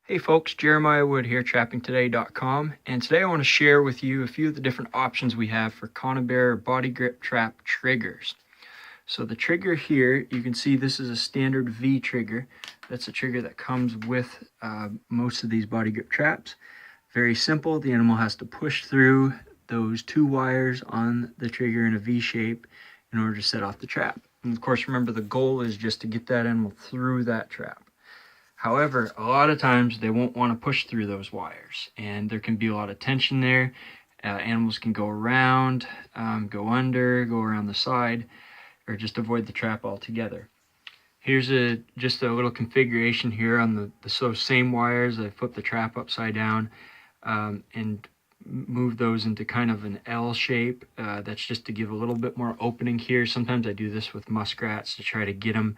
Hey folks, Jeremiah Wood here, trappingtoday.com, and today I want to share with you a few of the different options we have for Conibear Bodygrip trap triggers. So the trigger here, you can see this is a standard V trigger. That's a trigger that comes with most of these Bodygrip traps. Very simple. The animal has to push through those two wires on the trigger in a V shape in order to set off the trap. And of course, remember, the goal is just to get that animal through that trap. However, a lot of times they won't want to push through those wires, and there can be a lot of tension there. Animals can go around, go under, go around the side, or just avoid the trap altogether. Here's just a little configuration here on the same wires. I flip the trap upside down and move those into kind of an L shape. That's just to give a little bit more opening here. Sometimes I do this with muskrats to try to get them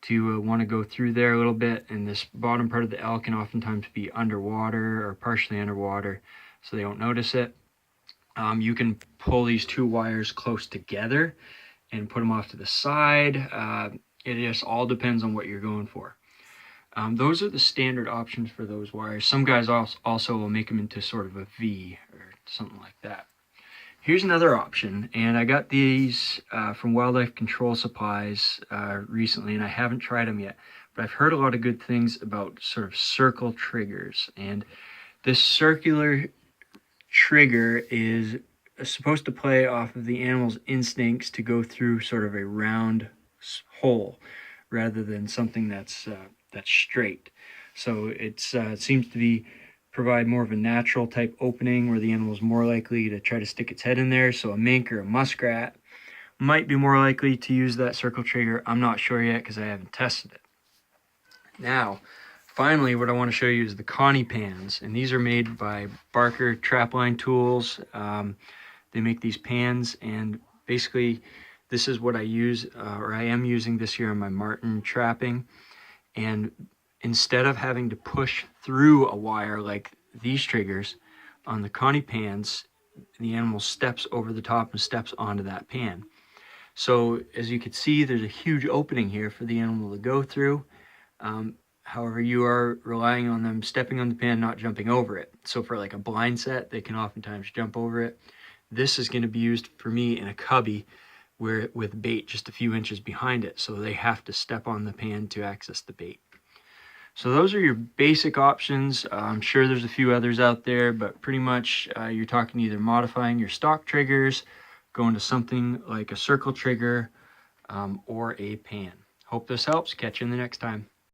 to want to go through there a little bit, and this bottom part of the L can oftentimes be underwater or partially underwater, so they don't notice it. You can pull these two wires close together and put them off to the side. It just all depends on what you're going for. Those are the standard options for those wires. Some guys also will make them into sort of a V or something like that. Here's another option, and I got these from Wildlife Control Supplies recently, and I haven't tried them yet, but I've heard a lot of good things about sort of circle triggers. And this circular trigger is supposed to play off of the animal's instincts to go through sort of a round hole rather than something that's straight. So it seems to provide more of a natural type opening where the animal is more likely to try to stick its head in there. So a mink or a muskrat might be more likely to use that circle trigger. I'm not sure yet because I haven't tested it. Now, finally, what I want to show you is the coni-pans, and these are made by Barker Trapline Tools. They make these pans, and basically this is what I use, or I am using this year on my marten trapping. And instead of having to push through a wire like these triggers on the coni-pans, the animal steps over the top and steps onto that pan. So as you can see, there's a huge opening here for the animal to go through. However, you are relying on them stepping on the pan, not jumping over it. So for like a blind set, they can oftentimes jump over it. This is going to be used for me in a cubby with bait just a few inches behind it. So they have to step on the pan to access the bait. So those are your basic options. I'm sure there's a few others out there, but pretty much you're talking either modifying your stock triggers, going to something like a circle trigger, or a pan. Hope this helps. Catch you in the next time.